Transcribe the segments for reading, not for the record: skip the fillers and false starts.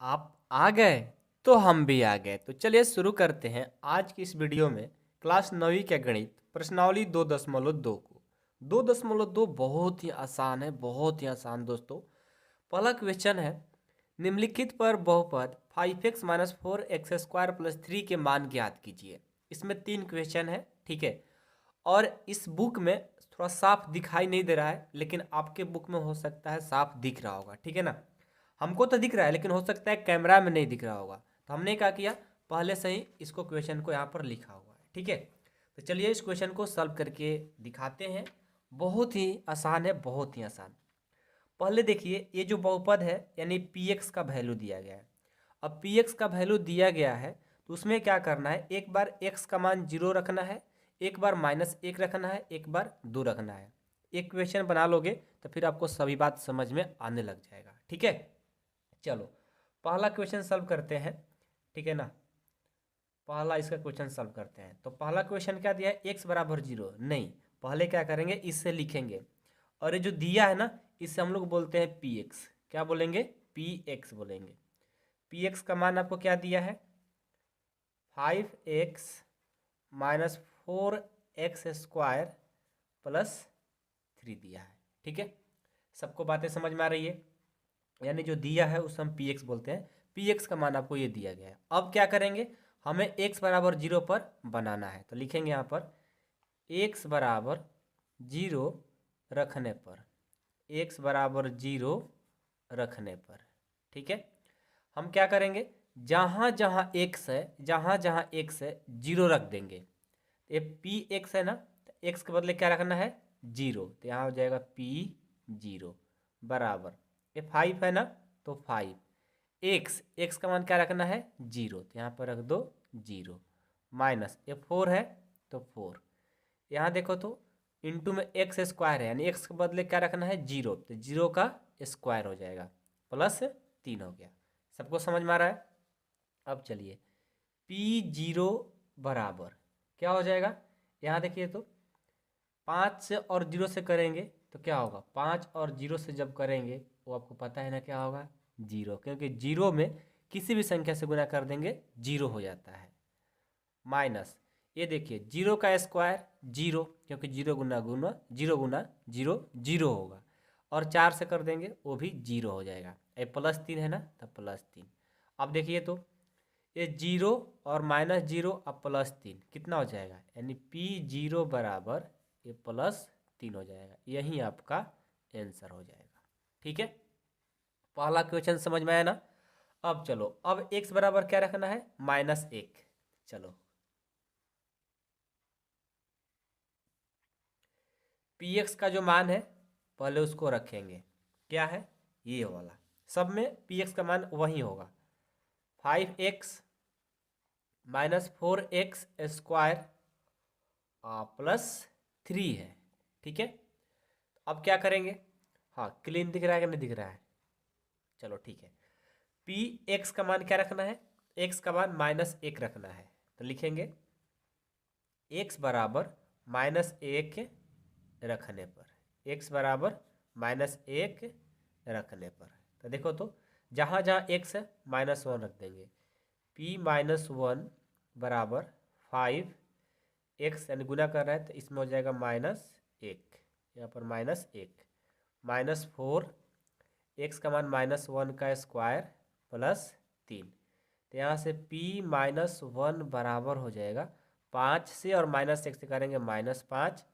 आप आ गए तो हम भी आ गए। तो चलिए शुरू करते हैं आज की इस वीडियो में क्लास 9वीं के गणित प्रश्नावली 2.2 को। 2.2 बहुत ही आसान है, बहुत ही आसान दोस्तों। पहला क्वेश्चन है, निम्नलिखित पर बहुपद 5x minus 4x square plus 3 के मान ज्ञात कीजिए। इसमें 3 क्वेश्चन है, ठीक है। और इस बुक में थोड़ा साफ दिखाई नहीं दे रहा है, लेकिन आपके बुक में हो सकता है साफ दिख रहा होगा, ठीक है ना। हमको तो दिख रहा है, लेकिन हो सकता है कैमरा में नहीं दिख रहा होगा। तो हमने क्या किया, पहले से ही इसको क्वेश्चन को यहाँ पर लिखा हुआ है, ठीक है। तो चलिए इस क्वेश्चन को सॉल्व करके दिखाते हैं। बहुत ही आसान है, बहुत ही आसान। पहले देखिए, ये जो बहुपद है यानी पी एक्स का वैल्यू दिया गया है। अब पी एक्स का वैल्यू दिया गया है तो उसमें क्या करना है, एक बार एक्स का मान 0 रखना है, एक बार -1 रखना है, एक बार 2 रखना है। एक क्वेश्चन बना लोगे तो फिर आपको सभी बात समझ में आने लग जाएगा, ठीक है। चलो पहला क्वेश्चन सॉल्व करते हैं, ठीक है ना। पहला इसका क्वेश्चन सॉल्व करते हैं। तो पहला क्वेश्चन क्या दिया है, एक्स बराबर 0 नहीं। पहले क्या करेंगे, इससे लिखेंगे। और ये जो दिया है ना, इससे हम लोग बोलते हैं पी एक्स। क्या बोलेंगे, पी एक्स बोलेंगे। पी एक्स का मान आपको क्या दिया है, 5x minus 4x square plus 3 दिया है, ठीक है। सबको बातें समझ में आ रही है। यानी जो दिया है उसे हम पी एक्स बोलते हैं। पी एक्स का मान आपको ये दिया गया है। अब क्या करेंगे, हमें एक्स बराबर 0 पर बनाना है। तो लिखेंगे यहाँ पर एक्स बराबर 0 रखने पर, एक्स बराबर 0 रखने पर, ठीक है। हम क्या करेंगे, जहाँ जहाँ एक्स है, जहाँ जहाँ एक्स है 0 रख देंगे। ये पी एक्स है ना, तो एक्स के बदले क्या रखना है, 0। तो यहाँ हो जाएगा पी 0 बराबर, ये 5 है ना, तो 5 एक्स, एक्स का मान क्या रखना है, 0। तो यहाँ पर रख दो 0 माइनस ये 4 है तो 4। यहाँ देखो तो इंटू में एक्स स्क्वायर है, यानी एक्स के बदले क्या रखना है, 0। तो 0 का स्क्वायर हो जाएगा प्लस 3 हो गया। सबको समझ में आ रहा है। अब चलिए पी 0 बराबर क्या हो जाएगा, यहाँ देखिए तो 5 से और 0 से करेंगे तो क्या होगा, 5 और 0 से जब करेंगे वो आपको पता है ना क्या होगा, 0। क्योंकि 0 में किसी भी संख्या से गुना कर देंगे 0 हो जाता है। माइनस ये देखिए 0 का स्क्वायर 0, क्योंकि 0 गुना गुना 0 गुना 0 0 होगा। और 4 से कर देंगे वो भी 0 हो जाएगा। ये +3 है ना, तो +3। अब देखिए तो ये 0 और -0 अब +3 कितना हो जाएगा, यानी पी 0 बराबर ये +3 हो जाएगा। यही आपका आंसर हो जाएगा, ठीक है। पहला क्वेश्चन समझ में आया ना। अब चलो, अब x बराबर क्या रखना है, -1। चलो पी एक्स का जो मान है पहले उसको रखेंगे, क्या है ये वाला। सब में पी एक्स का मान वही होगा, 5x माइनस 4x स्क्वायर +3 है, ठीक है। अब क्या करेंगे, हाँ क्लीन दिख रहा है कि नहीं दिख रहा है, चलो ठीक है। पी एक्स का मान क्या रखना है, एक्स का मान -1 रखना है। तो लिखेंगे एक्स बराबर -1 रखने पर, एक्स बराबर -1 रखने पर। तो देखो तो जहाँ जहाँ एक्स है -1 रख देंगे। पी -1 बराबर 5x, यानी गुना कर रहा है तो इसमें हो जाएगा -1, यहाँ पर -1 -4 एक्स का मान -1 का स्क्वायर +3। तो यहाँ से p -1 बराबर हो जाएगा 5 से, और -1 से करेंगे -5,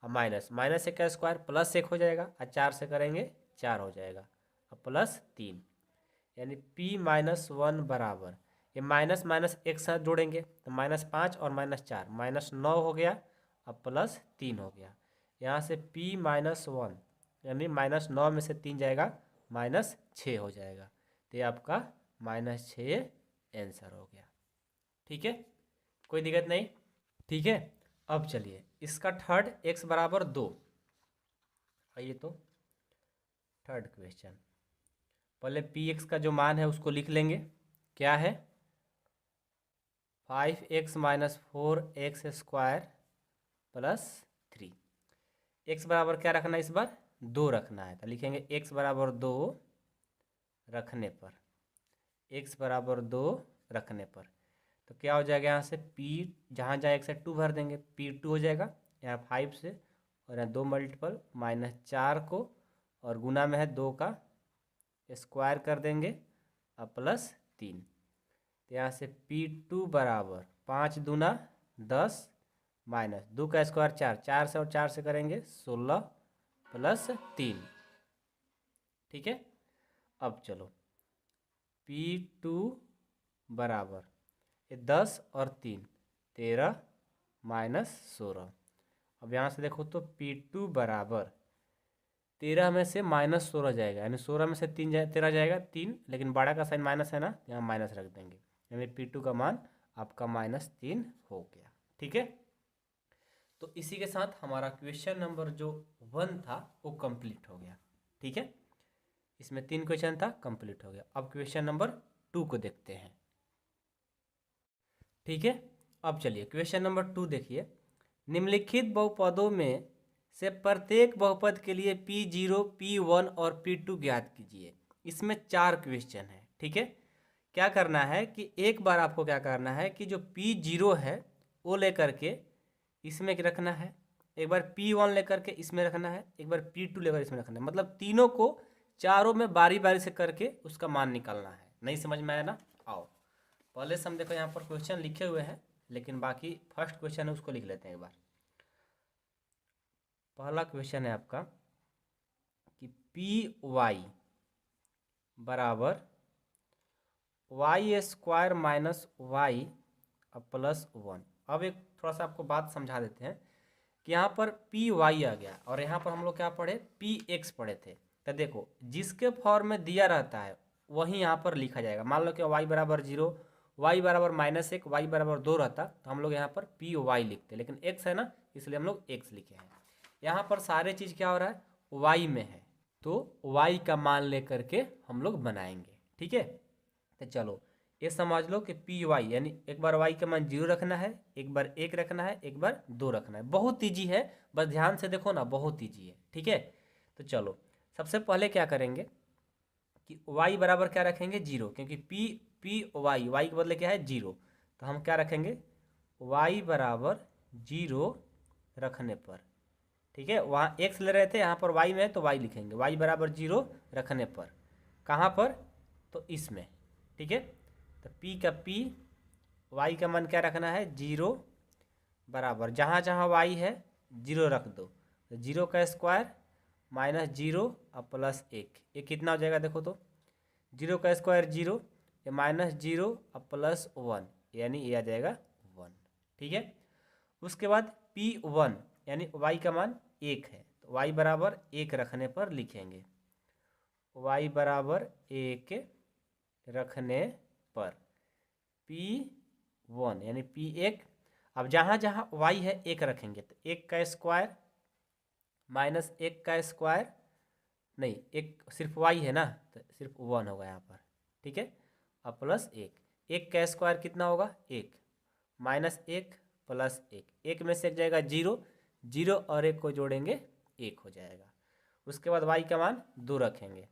और -1 का स्क्वायर +1 हो जाएगा, और 4 से करेंगे 4 हो जाएगा, और +3। यानी p -1 बराबर, ये माइनस माइनस एक साथ जोड़ेंगे तो -5 और -4 -9 हो गया, अब +3 हो गया। यहाँ से p -1 यानी -9 में से 3 जाएगा, -6 हो जाएगा। तो ये आपका -6 आंसर हो गया, ठीक है। कोई दिक्कत नहीं, ठीक है। अब चलिए इसका थर्ड, x बराबर 2। आइए तो थर्ड क्वेश्चन, पहले पी एक्स का जो मान है उसको लिख लेंगे, क्या है 5x minus 4x square +3। x बराबर क्या रखना है, इस बार 2 रखना है। तो लिखेंगे x बराबर 2 रखने पर, x बराबर 2 रखने पर। तो क्या हो जाएगा यहाँ से p, जहाँ जहाँ x है 2 भर देंगे, p2 हो जाएगा यहाँ 5 से, और यहाँ 2 मल्टीपल -4 को, और गुना में है 2 का स्क्वायर कर देंगे और +3। तो यहाँ से p2 बराबर 5 दूना 10 माइनस 2 का स्क्वायर 4, 4 से और 4 से करेंगे 16 +3। ठीक है, अब चलो p2 बराबर 10 और 3 13 -16। अब यहाँ से देखो तो p2 बराबर 13 में से -16 जाएगा, यानी 16 में से 13 जाएगा 3, लेकिन बड़ा का साइन माइनस है ना, यहाँ माइनस रख देंगे, यानी p2 का मान आपका -3 हो गया। ठीक है, तो इसी के साथ हमारा क्वेश्चन नंबर जो 1 था वो कंप्लीट हो गया। ठीक है, इसमें 3 क्वेश्चन था, कंप्लीट हो गया। अब क्वेश्चन नंबर 2 को देखते हैं। ठीक है, अब चलिए क्वेश्चन नंबर 2 देखिए। निम्नलिखित बहुपदों में से प्रत्येक बहुपद के लिए P0, P1 और P2 ज्ञात कीजिए। इसमें 4 क्वेश्चन है। ठीक है, क्या करना है कि एक बार आपको क्या करना है कि जो P0 है वो लेकर के इसमें रखना है, एक बार P1 लेकर के इसमें रखना है, एक बार P2 लेकर इसमें रखना है, मतलब तीनों को चारों में बारी बारी से करके उसका मान निकालना है। नहीं समझ में आया ना? आओ पहले से हम देखो यहाँ पर क्वेश्चन लिखे हुए हैं, लेकिन बाकी फर्स्ट क्वेश्चन है उसको लिख लेते हैं एक बार। पहला क्वेश्चन है आपका कि Py बराबर y² माइनस y +1। अब एक थोड़ा सा आपको बात समझा देते हैं कि यहाँ पर Py आ गया और यहाँ पर हम लोग क्या पढ़े, Px पढ़े थे। तो देखो जिसके फॉर्म में दिया रहता है वही यहाँ पर लिखा जाएगा। मान लो कि y बराबर 0, y बराबर -1, y बराबर 2 रहता तो हम लोग यहाँ पर Py लिखते, लेकिन x है ना इसलिए हम लोग x लिखे हैं। यहाँ पर सारे चीज़ क्या हो रहा है, y में है, तो y का मान लेकर के हम लोग बनाएंगे। ठीक है, तो चलो ये समझ लो कि Py यानी एक बार y का मान 0 रखना है, एक बार 1 रखना है, एक बार 2 रखना है। बहुत ईजी है, बस ध्यान से देखो ना, बहुत ईजी है। ठीक है, तो चलो सबसे पहले क्या करेंगे कि y बराबर क्या रखेंगे 0, क्योंकि y के बदले क्या है 0, तो हम क्या रखेंगे y बराबर 0 रखने पर। ठीक है, वहाँ x ले रहे थे, यहाँ पर y में है तो y लिखेंगे, y बराबर 0 रखने पर। कहाँ पर, तो इसमें। ठीक है, तो p का p, y का मान क्या रखना है 0 बराबर, जहाँ जहाँ y है 0 रख दो, तो 0 का स्क्वायर -0 और +1, ये कितना हो जाएगा देखो तो, 0 का स्क्वायर 0, ये -0 और +1, यानी ये आ जाएगा 1। ठीक है, उसके बाद P1 यानी y का मान 1 है, तो y बराबर 1 रखने पर लिखेंगे, y बराबर 1 रखने पर P1 यानी P1। अब जहाँ जहाँ y है 1 रखेंगे, तो 1 का स्क्वायर -1 का स्क्वायर, नहीं एक सिर्फ y है ना तो सिर्फ 1 होगा यहाँ पर। ठीक है, अब +1, 1 का स्क्वायर कितना होगा 1, -1 +1, 1 में से एक जाएगा 0, 0 और 1 को जोड़ेंगे 1 हो जाएगा। उसके बाद y का मान 2 रखेंगे,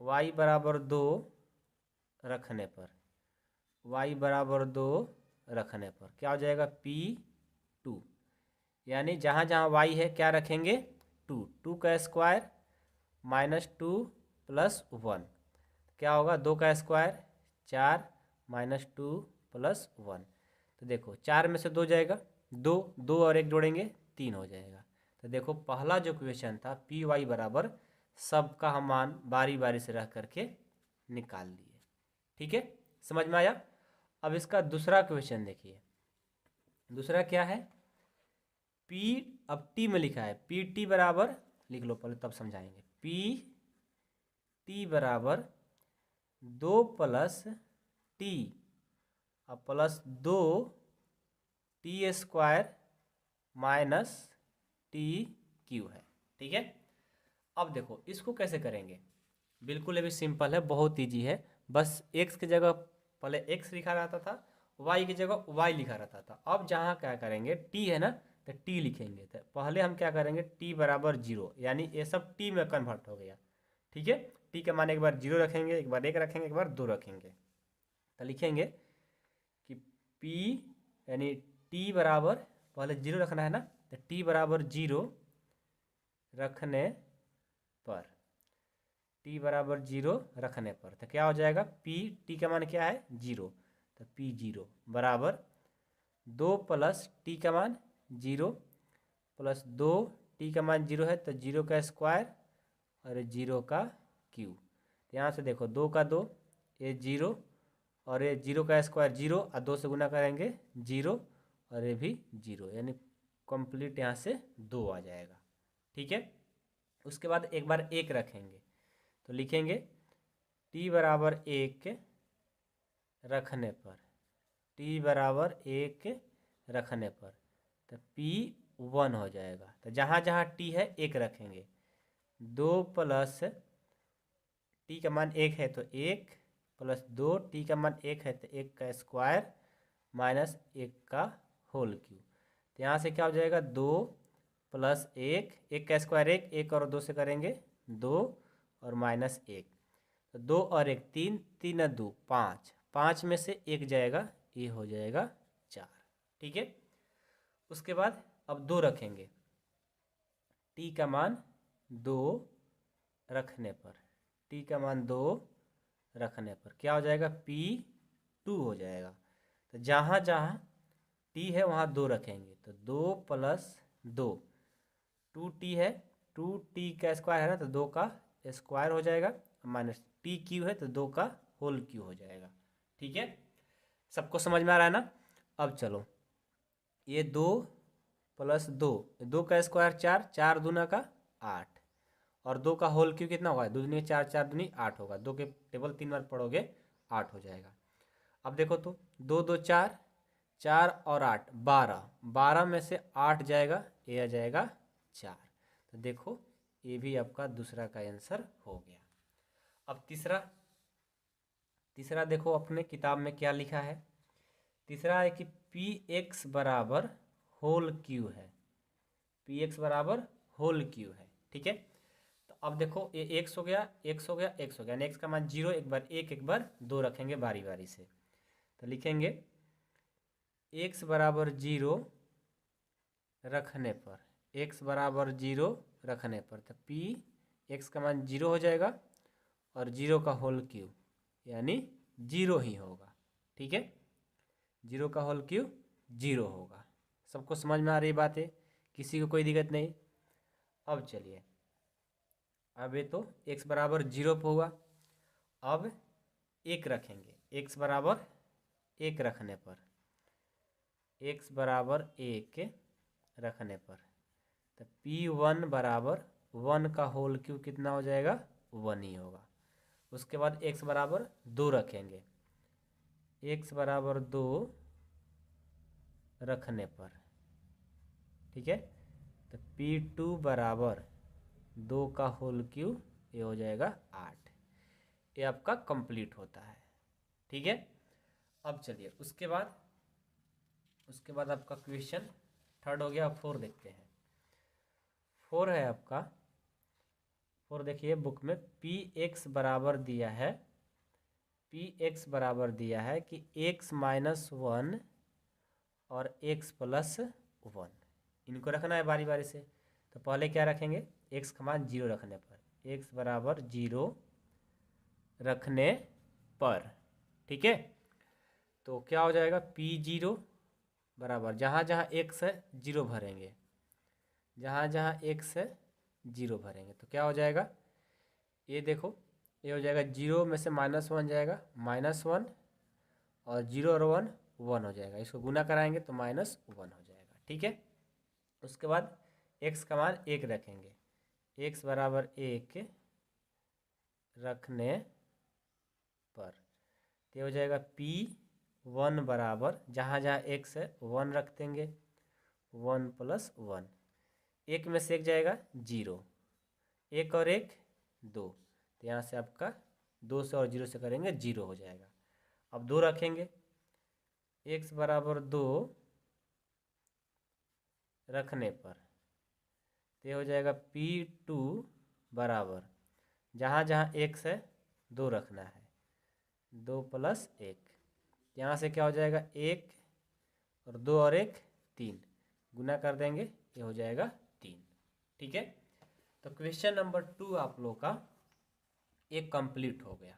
y बराबर 2 रखने पर, y बराबर 2 रखने पर क्या हो जाएगा P2, यानी जहाँ जहाँ y है क्या रखेंगे 2, 2 का स्क्वायर -2 +1, क्या होगा 2 का स्क्वायर 4 -2 +1, तो देखो 4 में से 2 जाएगा, 2 2 और 1 जोड़ेंगे 3 हो जाएगा। तो देखो पहला जो क्वेश्चन था Py बराबर सबका हम मान बारी बारी से रह करके निकाल लिए। ठीक है, समझ में आया? अब इसका दूसरा क्वेश्चन देखिए, दूसरा क्या है, अब टी में लिखा है Pt बराबर, लिख लो पहले तब समझाएंगे, Pt बराबर 2 + t और +2 t² - tq है। ठीक है, अब देखो इसको कैसे करेंगे, बिल्कुल ये भी सिंपल है, बहुत ईजी है। बस x की जगह पहले x लिखा रहता था, y की जगह y लिखा रहता था। अब जहाँ क्या करेंगे t है ना तो t लिखेंगे, तो पहले हम क्या करेंगे t बराबर 0, यानी ये सब t में कन्वर्ट हो गया। ठीक है, टी का मान एक बार 0 रखेंगे, एक बार 1 रखेंगे, एक बार 2 रखेंगे। तो लिखेंगे कि पी यानी टी बराबर, पहले 0 रखना है ना, तो टी बराबर 0 रखने पर, टी बराबर 0 रखने पर तो क्या हो जाएगा, पी टी का मान क्या है 0, तो पी 0 बराबर 2 प्लस टी का मान 0 प्लस 2, टी का मान 0 है तो 0 का स्क्वायर और 0 का क्यूब। तो यहाँ से देखो 2 का 2, ये 0 और ये 0 का स्क्वायर 0 और 2 से गुना करेंगे 0 और ये भी 0, यानी कंप्लीट यहाँ से 2 आ जाएगा। ठीक है, उसके बाद एक बार 1 रखेंगे तो लिखेंगे टी बराबर 1 रखने पर, टी बराबर 1 रखने पर तो पी 1 हो जाएगा। तो जहाँ जहाँ टी है 1 रखेंगे, 2 प्लस टी का मान 1 है तो 1 प्लस 2, टी का मान 1 है तो 1 का स्क्वायर माइनस 1 का होल क्यूब। तो यहाँ से क्या हो जाएगा 2 प्लस 1, 1 का स्क्वायर 1, 1 और 2 से करेंगे 2 और माइनस 1, तो 2 और 1 3, 3 और 2 5, 5 में से 1 जाएगा, ये हो जाएगा 4। ठीक है, उसके बाद अब 2 रखेंगे, टी का मान 2 रखने पर, टी का मान 2 रखने पर क्या हो जाएगा, पी 2 हो जाएगा। तो जहाँ जहाँ टी है वहाँ 2 रखेंगे, तो 2 प्लस 2, 2t है, 2t का स्क्वायर है ना, तो 2 का स्क्वायर हो जाएगा, माइनस टी क्यू है तो 2 का होल क्यू हो जाएगा। ठीक है, सबको समझ में आ रहा है ना। अब चलो ये 2 प्लस 2, 2 का स्क्वायर 4, 4 दूना का 8 और 2 का होल क्यू कितना होगा, 2 दूनी 4, 4 दूनी 8 होगा, 2 के टेबल 3 बार पढ़ोगे 8 हो जाएगा। अब देखो तो 2 2 4, 4 और 8 12, 12 में से 8 जाएगा, ये आ जाएगा 4। तो देखो ये भी आपका दूसरा का आंसर हो गया। अब तीसरा, तीसरा देखो अपने किताब में क्या लिखा है। तीसरा है कि पी एक्स बराबर होल क्यू है, पी एक्स बराबर होल क्यू है। ठीक है, तो अब देखो ये एक्स हो गया, एक्स हो गया, एक्स हो गया, एक्स का मान 0, एक बार 1, एक बार 2 रखेंगे बारी बारी से। तो लिखेंगे एक्स बराबर 0 रखने पर, एक्स बराबर 0 रखने पर तो पी एक्स का मान 0 हो जाएगा और 0 का होल क्यूब यानी 0 ही होगा। ठीक है, 0 का होल क्यूब 0 होगा। सबको समझ में आ रही बात है, किसी को कोई दिक्कत नहीं। अब चलिए, अब ये तो x बराबर 0 पर हुआ, अब 1 रखेंगे, x बराबर 1 रखने पर, x बराबर 1 रखने पर तो p1 बराबर 1 का होल क्यूब कितना हो जाएगा, 1 ही होगा। उसके बाद x बराबर 2 रखेंगे, x बराबर 2 रखने पर, ठीक है, तो p2 बराबर 2 का होल क्यूब, ये हो जाएगा 8। ये आपका कंप्लीट होता है। ठीक है, अब चलिए उसके बाद आपका क्वेश्चन थर्ड हो गया। अब 4 देखते हैं। 4 है आपका, 4 देखिए बुक में, पी एक्स बराबर दिया है, पी एक्स बराबर दिया है कि x माइनस 1 और x प्लस 1, इनको रखना है बारी बारी से। तो पहले क्या रखेंगे, x का मान 0 रखने पर, x बराबर 0 रखने पर, ठीक है, तो क्या हो जाएगा, p0 बराबर जहाँ जहाँ x है 0 भरेंगे, जहाँ जहाँ x है 0 भरेंगे, तो क्या हो जाएगा, ये देखो ये हो जाएगा 0 में से -1 जाएगा, -1 और 0 और 1 1 हो जाएगा, इसको गुना कराएंगे तो -1 हो जाएगा। ठीक है, उसके बाद x का मान 1 रखेंगे, x बराबर 1 रखने पर, तो हो जाएगा p1 बराबर जहाँ जहाँ x है 1 रख देंगे, 1 प्लस 1, 1 में से 1 जाएगा 0, 1 और 1 2, तो यहाँ से आपका 2 से और 0 से करेंगे 0 हो जाएगा। अब 2 रखेंगे, x बराबर 2 रखने पर, तो हो जाएगा p2 बराबर जहाँ जहाँ एक्स है 2 रखना है, 2 + 1, यहाँ से क्या हो जाएगा 1 और 2 और 1 3, गुना कर देंगे ये हो जाएगा 3। ठीक है, तो क्वेश्चन नंबर 2 आप लोग का एक कंप्लीट हो गया।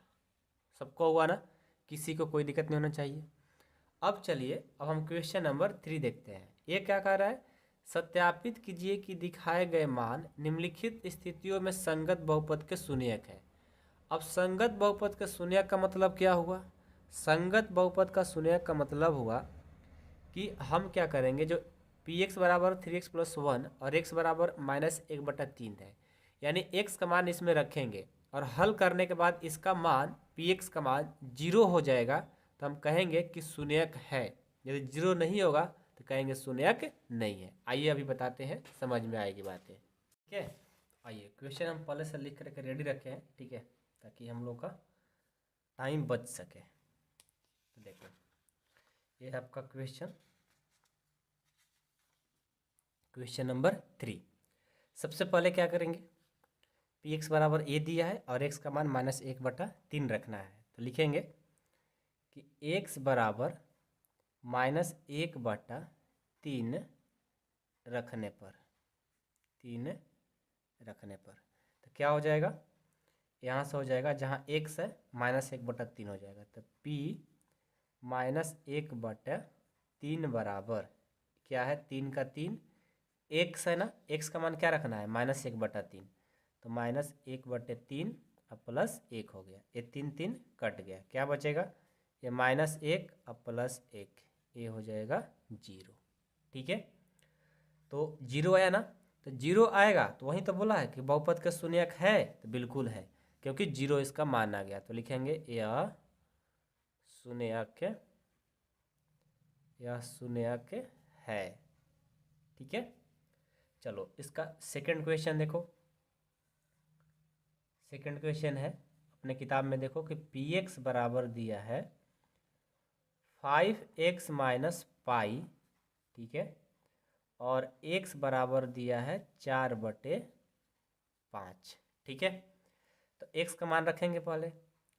सबको हुआ ना, किसी को कोई दिक्कत नहीं होना चाहिए। अब चलिए, अब हम क्वेश्चन नंबर 3 देखते हैं। ये क्या कह रहा है, सत्यापित कीजिए कि दिखाए गए मान निम्नलिखित स्थितियों में संगत बहुपद के शून्यक है। अब संगत बहुपद के शून्यक का मतलब क्या हुआ, संगत बहुपद का शून्यक का मतलब हुआ कि हम क्या करेंगे, जो px बराबर 3x + 1 और x बराबर -1/3 है, यानी x का मान इसमें रखेंगे और हल करने के बाद इसका मान px का मान 0 हो जाएगा, तो हम कहेंगे कि शून्यक है। यदि 0 नहीं होगा तो कहेंगे शून्यक नहीं है। आइए अभी बताते हैं, समझ में आएगी बातें। ठीक है, आइए क्वेश्चन हम पहले से लिख करके रेडी रखे हैं, ठीक है, ताकि हम लोग का टाइम बच सके। तो देखो, ये है आपका क्वेश्चन नंबर 3। सबसे पहले क्या करेंगे, px बराबर a दिया है और x का मान -1/3 रखना है, तो लिखेंगे कि x बराबर -1/3 रखने पर तो क्या हो जाएगा, यहाँ से हो जाएगा, जहाँ x है -1/3 हो जाएगा, तो p -1/3 बराबर क्या है, 3 का 3, x है ना, x का मान क्या रखना है -1/3, तो -1/3 अब +1 हो गया, ये 3 3 कट गया, क्या बचेगा, ये -1 अब +1, ये हो जाएगा 0। ठीक है, तो 0 आया ना, तो 0 आएगा तो वहीं तो बोला है कि बहुपद का शून्यक है, तो बिल्कुल है, क्योंकि 0 इसका मान आ गया, तो लिखेंगे यह शून्यक है। ठीक है, चलो इसका सेकंड क्वेश्चन देखो। सेकंड क्वेश्चन है, अपने किताब में देखो कि px बराबर दिया है 5x - पाई, ठीक है, और x बराबर दिया है 4/5। ठीक है, तो x का मान रखेंगे, पहले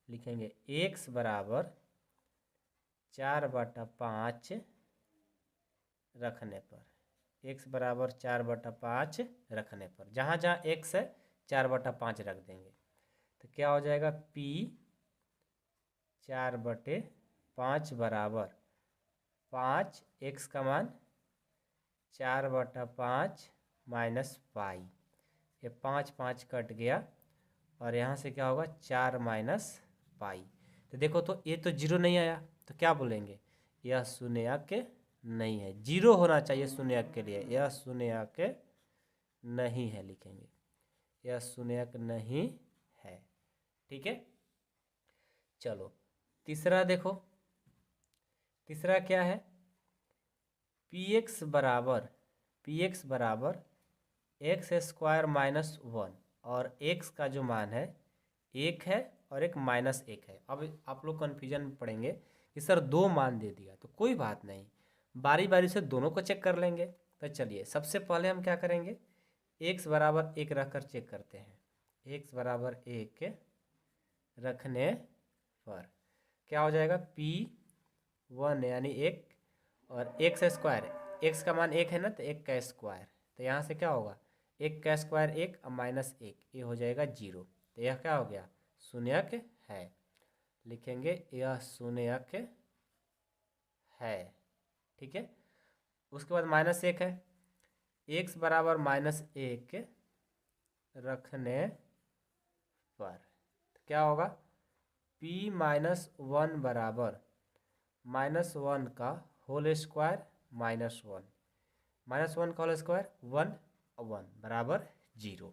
लिखेंगे x बराबर 4/5 रखने पर, x बराबर 4/5 रखने पर, जहाँ जहाँ x है 4/5 रख देंगे, तो क्या हो जाएगा, p 4/5 बराबर 5, x का मान 4/5 - पाई, ये 5 5 कट गया और यहाँ से क्या होगा 4 - पाई। तो देखो, तो ये तो 0 नहीं आया, तो क्या बोलेंगे, यह शून्यक नहीं है। 0 होना चाहिए शून्यक के लिए, यह शून्यक नहीं है, लिखेंगे यह शून्यक नहीं है। ठीक है, चलो तीसरा देखो, तीसरा क्या है, px बराबर x² -1 और x का जो मान है 1 है और एक -1 है। अब आप लोग कन्फ्यूजन में पड़ेंगे कि सर 2 मान दे दिया, तो कोई बात नहीं, बारी बारी से दोनों को चेक कर लेंगे। तो चलिए सबसे पहले हम क्या करेंगे, x बराबर 1 रख कर चेक करते हैं। x बराबर 1 रखने पर क्या हो जाएगा, p1 यानी 1 और x², x का मान 1 है ना, तो 1 का स्क्वायर, तो यहाँ से क्या होगा 1 का स्क्वायर 1 और -1, ये हो जाएगा 0। तो यह क्या हो गया, शून्यक है, लिखेंगे यह शून्यक है। ठीक है, उसके बाद -1 है, x बराबर -1 रखने पर तो क्या होगा, p -1 बराबर -1 का होल स्क्वायर -1, -1 का होल स्क्वायर 1 और 1 बराबर 0।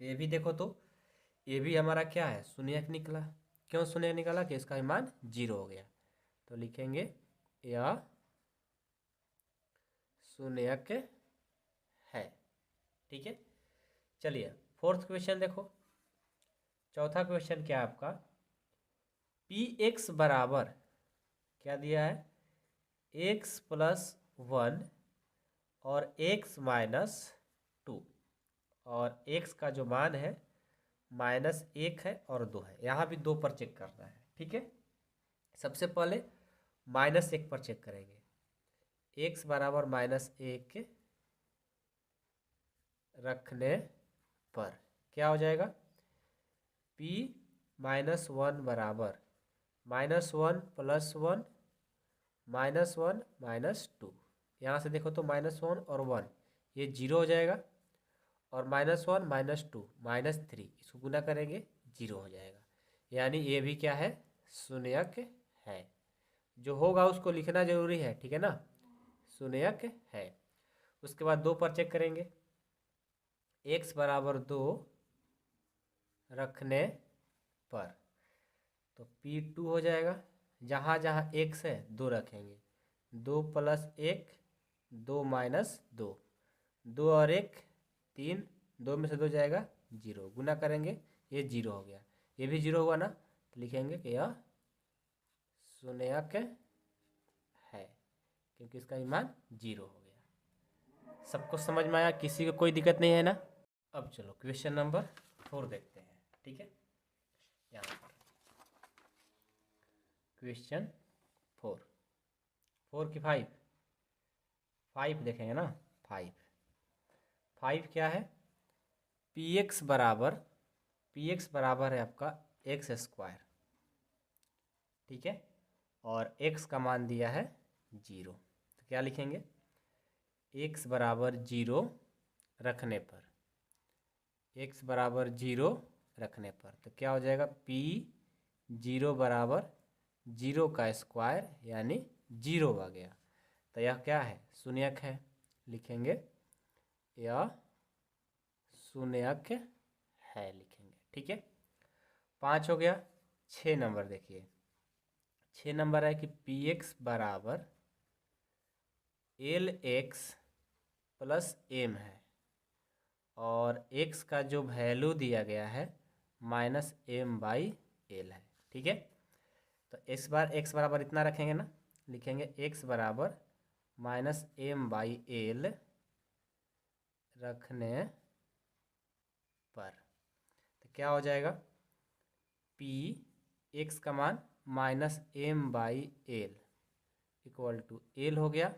तो ये भी देखो, तो ये भी हमारा क्या है, शून्यक निकला। क्यों शून्यक निकला, कि इसका मान 0 हो गया, तो लिखेंगे यह शून्यक है। ठीक है, चलिए फोर्थ क्वेश्चन देखो। चौथा क्वेश्चन क्या है आपका, px बराबर क्या दिया है, x + 1 और x - 2 और x का जो मान है -1 है और 2 है, यहाँ भी 2 पर चेक करना है। ठीक है, सबसे पहले -1 पर चेक करेंगे। x बराबर -1 रखने पर क्या हो जाएगा, p -1 बराबर -1 + 1 -1 -2। यहाँ से देखो तो -1 और 1 ये 0 हो जाएगा, और -1 -2 -3 इसको गुना करेंगे 0 हो जाएगा। यानी ये भी क्या है, शून्यक है। जो होगा उसको लिखना जरूरी है, ठीक है ना, शून्यक है। उसके बाद 2 पर चेक करेंगे। x बराबर 2 रखने पर तो p2 हो जाएगा। जहाँ जहाँ x है 2 रखेंगे, 2 + 1 2 - 2, 2 और 1 3, 2 में से 2 जाएगा 0, गुना करेंगे ये 0 हो गया। ये भी 0 हुआ ना, तो लिखेंगे कि यह शून्यक है, क्योंकि इसका मान 0 हो गया। सबको समझ में आया, किसी को कोई दिक्कत नहीं है ना। अब चलो क्वेश्चन नंबर 4 देखते हैं। ठीक है, यहाँ पर क्वेश्चन 4 की 5 देखेंगे ना। 5 क्या है, px बराबर है आपका x²। ठीक है, और x का मान दिया है 0, तो क्या लिखेंगे, x बराबर 0 रखने पर, x बराबर 0 रखने पर तो क्या हो जाएगा, p0 बराबर 0 का स्क्वायर यानी 0 आ गया। तो यह क्या है, शून्यक है। लिखेंगे यह शून्यक है, लिखेंगे। ठीक है, 5 हो गया। 6 नंबर देखिए, 6 नंबर है कि px बराबर lx + m है, और x का जो वैल्यू दिया गया है -m/l है। ठीक है, तो इस बार x बराबर इतना रखेंगे ना, लिखेंगे x बराबर -m/l रखने पर तो क्या हो जाएगा, p x का मान -m/l = l हो गया,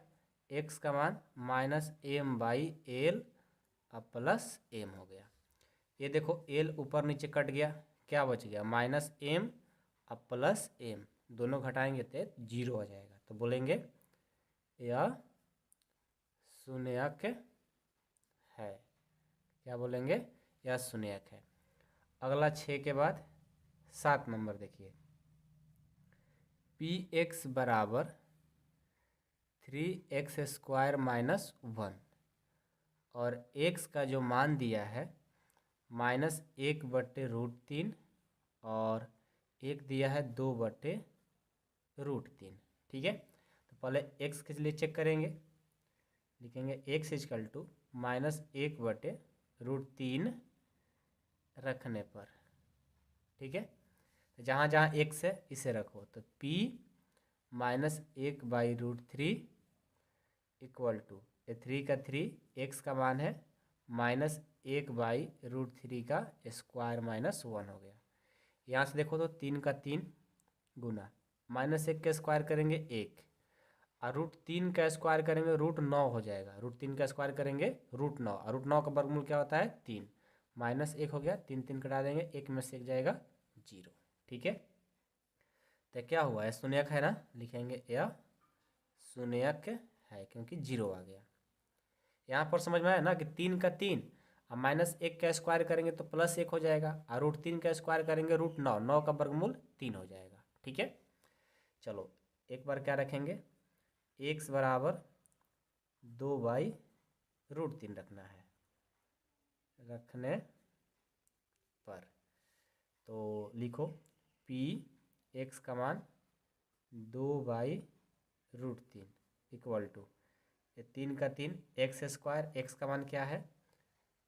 x का मान -m/l + m हो गया। ये देखो l ऊपर नीचे कट गया, क्या बच गया, -m + m, दोनों घटाएंगे तो 0 हो जाएगा। तो बोलेंगे यह शून्यक है। क्या बोलेंगे, यह शून्यक है। अगला 6 के बाद 7 नंबर देखिए, px बराबर 3x² - 1, और x का जो मान दिया है -1/√3 और एक दिया है 2/√3। ठीक है, तो पहले x के लिए चेक करेंगे, लिखेंगे x = -1/√3 रखने पर। ठीक है, तो जहाँ जहाँ x है इसे रखो, तो p -1/√3 = 3 का 3, x का मान है -1/√3 का स्क्वायर -1 हो गया। यहाँ से देखो तो 3 का 3 गुना -1 का स्क्वायर करेंगे 1, और √3 का स्क्वायर करेंगे √9 हो जाएगा। √3 का स्क्वायर करेंगे √9, और √9 का वर्गमूल क्या होता है 3, -1 हो गया, 3 3 कटा देंगे, 1 में से 1 जाएगा 0। ठीक है, तो क्या हुआ है, शून्यक है ना, लिखेंगे यह शून्यक है क्योंकि 0 आ गया। यहाँ पर समझ में आया ना कि 3 का 3 और -1 का स्क्वायर करेंगे तो +1 हो जाएगा, और √3 का स्क्वायर करेंगे √9, 9 का वर्गमूल 3 हो जाएगा। ठीक है, चलो एक बार क्या रखेंगे, x बराबर 2/√3 रखना है, रखने पर तो लिखो p x का मान 2/√3 = 3 का 3 x², x का मान क्या है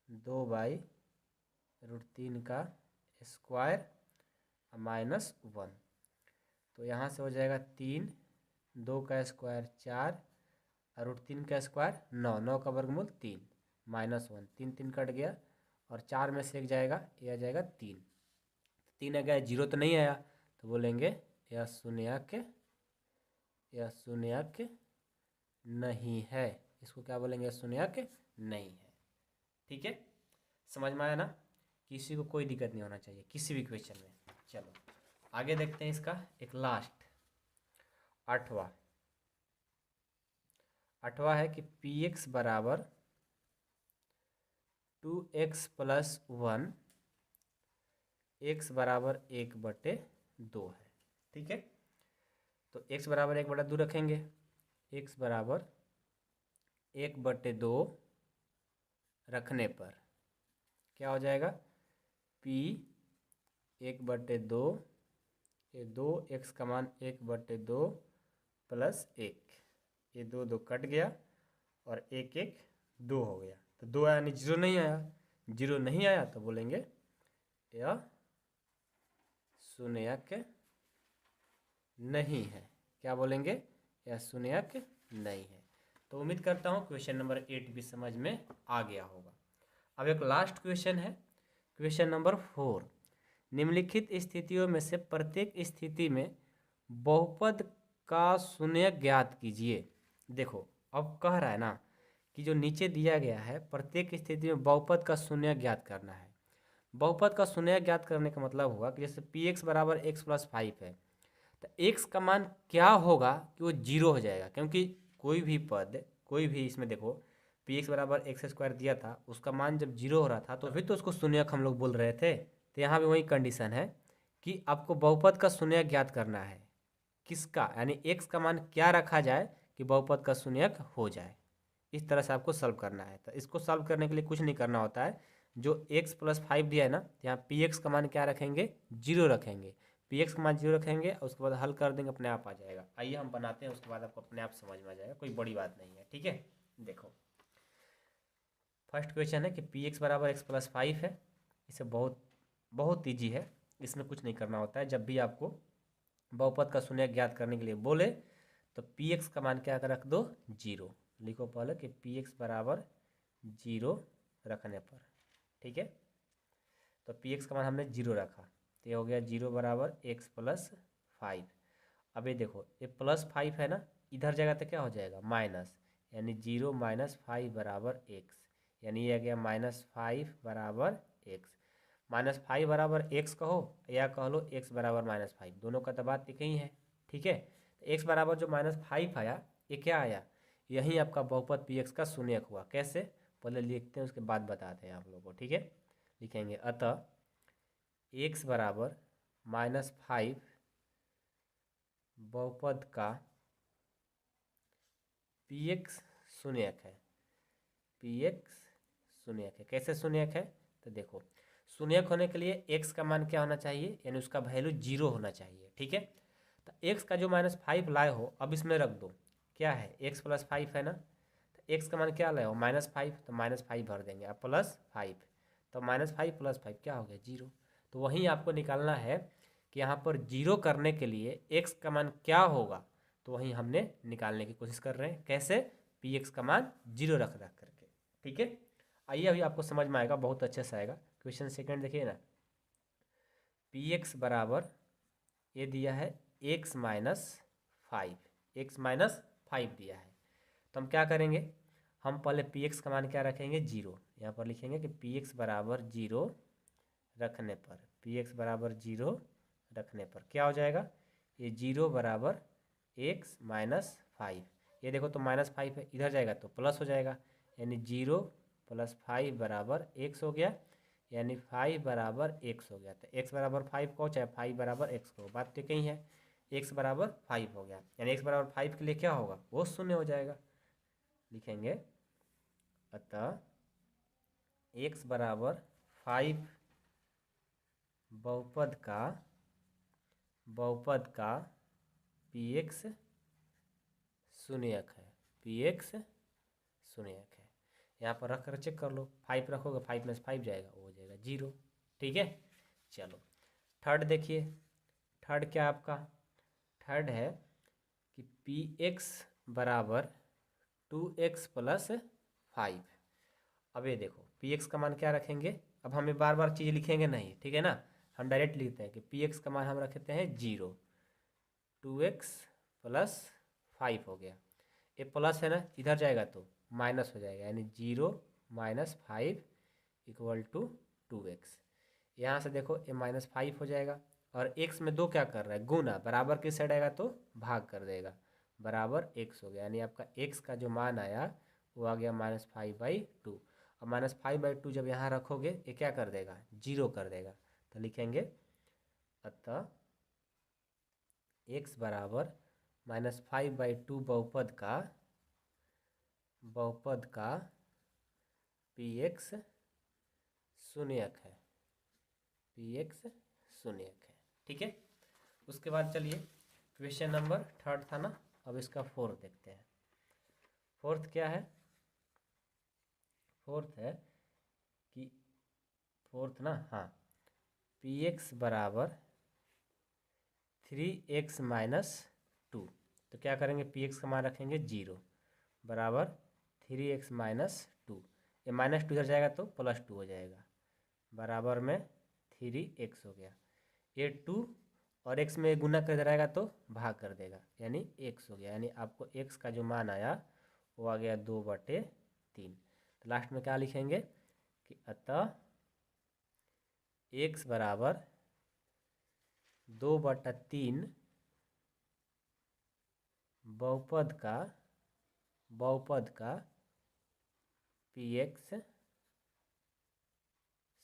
2/√3 का स्क्वायर -1, तो यहाँ से हो जाएगा 3, 2 का स्क्वायर 4, और √3 का स्क्वायर 9, 9 का वर्गमूल 3, -1, 3 3 कट गया, और 4 में से 1 जाएगा, ये आ जाएगा 3। 3 आ गया, 0 तो नहीं आया, तो बोलेंगे यह शून्यक नहीं है। इसको क्या बोलेंगे? शून्यक नहीं है। ठीक है, समझ में आया ना? किसी को कोई दिक्कत नहीं होना चाहिए किसी भी क्वेश्चन में। चलो आगे देखते हैं इसका एक लास्ट आठवां है कि पी एक्स बराबर 2x प्लस 1 एक्स बराबर 1/2 है। ठीक है, तो x बराबर 1/2 रखेंगे, x बराबर 1/2 रखने पर क्या हो जाएगा? p 1/2, ये 2x का मान 1/2 प्लस 1, ये 2 2 कट गया और 1 1 2 हो गया, तो 2 आया नहीं, 0 नहीं आया। 0 नहीं आया तो बोलेंगे यह शून्यक नहीं है। क्या बोलेंगे? यह शून्यक नहीं है। तो उम्मीद करता हूँ क्वेश्चन नंबर 8 भी समझ में आ गया होगा। अब एक लास्ट क्वेश्चन है, क्वेश्चन नंबर 4। निम्नलिखित स्थितियों में से प्रत्येक स्थिति में बहुपद का शून्यक ज्ञात कीजिए। देखो अब कह रहा है ना कि जो नीचे दिया गया है प्रत्येक स्थिति में बहुपद का शून्यक ज्ञात करना है। बहुपद का शून्यक ज्ञात करने का मतलब हुआ कि जैसे पी एक्स बराबर एक्स प्लस 5 है, तो एक्स का मान क्या होगा कि वो 0 हो जाएगा, क्योंकि कोई भी इसमें देखो पी एक्स बराबर एक्स स्क्वायर दिया था, उसका मान जब 0 हो रहा था तो फिर तो उसको शून्यक हम लोग बोल रहे थे। तो यहाँ भी वही कंडीशन है कि आपको बहुपद का शून्यक ज्ञात करना है। किसका? यानी एक्स का मान क्या रखा जाए कि बहुपद का शून्यक हो जाए। इस तरह से आपको सॉल्व करना है। तो इसको सॉल्व करने के लिए कुछ नहीं करना होता है, जो x प्लस 5 दिया है ना, यहाँ पी एक्स का मान क्या रखेंगे? 0 रखेंगे। पी एक्स का मान 0 रखेंगे और उसके बाद हल कर देंगे, अपने आप आ जाएगा। आइए हम बनाते हैं, उसके बाद आपको अपने आप समझ में आ जाएगा, कोई बड़ी बात नहीं है। ठीक है, देखो फर्स्ट क्वेश्चन है कि पी एक्स बराबर एक्स प्लस 5 है। इसे बहुत ईजी है, इसमें कुछ नहीं करना होता है। जब भी आपको बहुपद का शून्यक ज्ञात करने के लिए बोले तो पी एक्स का मान क्या रख दो? 0। लिखो पहले कि पी एक्स बराबर 0 रखने पर। ठीक है, तो पी एक्स का मान हमने 0 रखा, तो ये हो गया 0 बराबर एक्स प्लस 5। अब ये देखो ये प्लस 5 है ना, इधर जगह तो क्या हो जाएगा? माइनस, यानी 0 माइनस 5 बराबर एक्स, यानी ये आ गया -5 बराबर एक्स। -5 बराबर एक्स कहो या कह लो एक्स बराबर -5, दोनों का तो बात एक ही है। ठीक है, तो एक्स बराबर जो -5 आया, ये क्या आया? यही आपका बहुपद पी एक्स का शून्यक हुआ। कैसे? पहले लिखते हैं, उसके बाद बताते हैं आप लोगों को। ठीक है, लिखेंगे अतः एक्स बराबर -5 बहुपद का पी एक्स शून्यक है। पी एक्स शून्यक है। कैसे शून्यक है? तो देखो शून्यक होने के लिए एक्स का मान क्या होना चाहिए? यानी उसका वैल्यू 0 होना चाहिए। ठीक है, तो एक्स का जो -5 लाए हो अब इसमें रख दो। क्या है? एक्स प्लस 5 है ना, तो एक्स का मान क्या लाए हो? -5, तो -5 भर देंगे। अब +5, तो -5 + 5 क्या हो गया? 0। तो वहीं आपको निकालना है कि यहाँ पर 0 करने के लिए एक्स का मान क्या होगा, तो वहीं हमने निकालने की कोशिश कर रहे हैं। कैसे? पी एक्स का मान 0 रख करके। ठीक है, आइए अभी आपको समझ में आएगा, बहुत अच्छे से आएगा। क्वेश्चन सेकंड देखिए ना, पी एक्स बराबर ये दिया है एक्स माइनस 5 दिया है। तो हम क्या करेंगे? हम पहले पी एक्स का मान क्या रखेंगे? 0। यहाँ पर लिखेंगे कि पी एक्स बराबर 0 रखने पर, पी एक्स बराबर 0 रखने पर क्या हो जाएगा? ये 0 बराबर एक्स माइनस 5, ये देखो तो -5 है, इधर जाएगा तो प्लस हो जाएगा, यानी 0 + 5 बराबर एक्स हो गया, यानी 5 बराबर एक्स हो गया। तो एक्स बराबर 5 को चाहे 5 बराबर एक्स को, बात तो कहीं है। एक्स बराबर 5 हो गया, यानी एक्स बराबर 5 के लिए क्या होगा? वो 0 हो जाएगा। लिखेंगे अतः एक्स बराबर 5 बहुपद का पी एक्स शून्यक है। पी एक्स शून्यक है। यहाँ पर रख कर चेक कर लो, 5 रखोगे 5 में से 5 जाएगा, वो हो जाएगा 0। ठीक है, चलो थर्ड देखिए। थर्ड क्या आपका? थर्ड है कि पी एक्स बराबर 2x + 5। अब ये देखो पी एक्स का मान क्या रखेंगे? अब हमें बार बार चीज़ लिखेंगे नहीं, ठीक है ना। हम डायरेक्ट लिखते हैं कि पी एक्स का मान हम रखते हैं 0, 2x प्लस 5 हो गया। ये प्लस है ना, इधर जाएगा तो माइनस हो जाएगा, यानी 0 माइनस 5 इक्वल टू 2x। यहाँ से देखो ये -5 हो जाएगा, और x में 2 क्या कर रहा है, गुना, बराबर किस साइड आएगा तो भाग कर देगा, बराबर x हो गया। यानी आपका x का जो मान आया वो आ गया -5/2। और -5/2 जब यहाँ रखोगे ये क्या कर देगा, 0 कर देगा। तो लिखेंगे अतः x बराबर -5/2 बहुपद का px शून्यक है, px शून्यक है, ठीक है। उसके बाद चलिए क्वेश्चन नंबर 3 था ना, अब इसका 4 देखते हैं। 4 क्या है, 4 है कि 4 ना, हाँ, px बराबर 3x - 2। तो क्या करेंगे, px का मान रखेंगे 0 बराबर 3x - 2। ये -2 इधर जाएगा तो +2 हो जाएगा, बराबर में 3x हो गया। ये 2 और x में गुना कर इधर आएगा तो भाग कर देगा, यानी x हो गया। यानी आपको x का जो मान आया वो आ गया 2/3। तो लास्ट में क्या लिखेंगे कि अतः x बराबर 2/3 बहुपद का px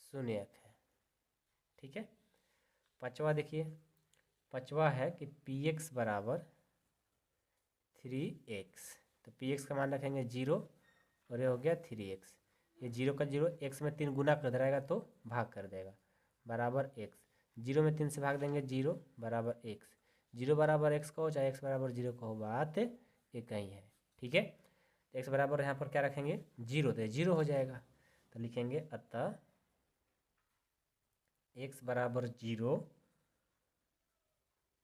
शून्यक है, ठीक है। पांचवा देखिए, पांचवा है कि px बराबर 3x। तो px का मान रखेंगे 0 और ये हो गया 3x। ये 0 का 0 x में 3 गुना कर रहेगा तो भाग कर देगा, बराबर x। 0 में 3 से भाग देंगे 0 बराबर x। 0 बराबर x का हो चाहे x बराबर 0 का हो, बात एक ही है, ठीक है। तो x बराबर यहाँ पर क्या रखेंगे 0, तो 0 हो जाएगा। तो लिखेंगे अतः x बराबर 0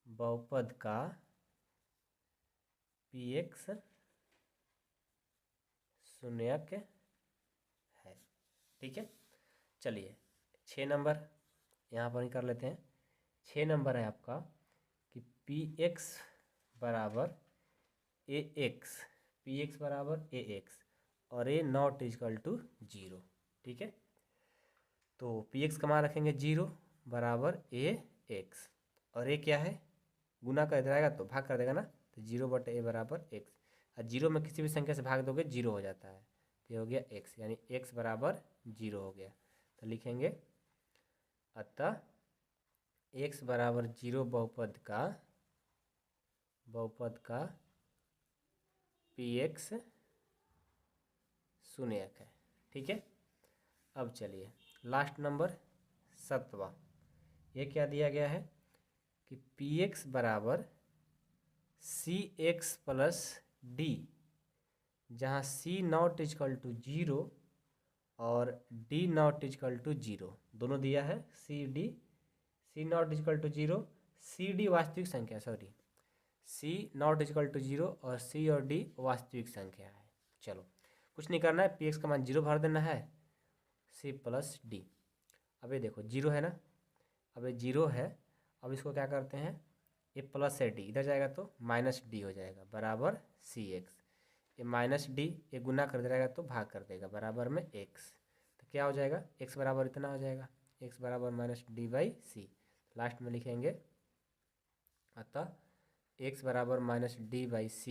बहुपद का px शून्यक है, ठीक है। चलिए 6 नंबर यहाँ पर ही कर लेते हैं। 6 नंबर है आपका कि px बराबर ax, px बराबर ax और a नॉट इजकल टू 0, ठीक है। तो px का मान रखेंगे 0 बराबर ax, और a क्या है, गुना कर देगा तो भाग कर देगा ना, तो 0/a बराबर x। और 0 में किसी भी संख्या से भाग दोगे 0 हो जाता है, तो ये हो गया x, यानी x बराबर 0 हो गया। तो लिखेंगे अतः x बराबर 0 बहुपद का px शून्यक है, ठीक है। अब चलिए लास्ट नंबर 7वां, ये क्या दिया गया है कि px बराबर cx प्लस d, जहाँ c नॉट इजकल टू 0 और d नॉट इजकल टू 0 दोनों दिया है। c not equal to 0, C D वास्तविक संख्या, sorry, c not equal to 0 और c और d वास्तविक संख्या है। चलो कुछ नहीं करना है, px का मान 0 भर देना है, c प्लस d। अब ये देखो 0 है ना, अब ये 0 है, अब इसको क्या करते हैं, ये प्लस है d, इधर जाएगा तो -d हो जाएगा, बराबर cx। ये -d ये गुना कर देगा तो भाग कर देगा, बराबर में x। तो क्या हो जाएगा, x बराबर इतना हो जाएगा, x बराबर -d/c। लास्ट में लिखेंगे अतः x बराबर -d/c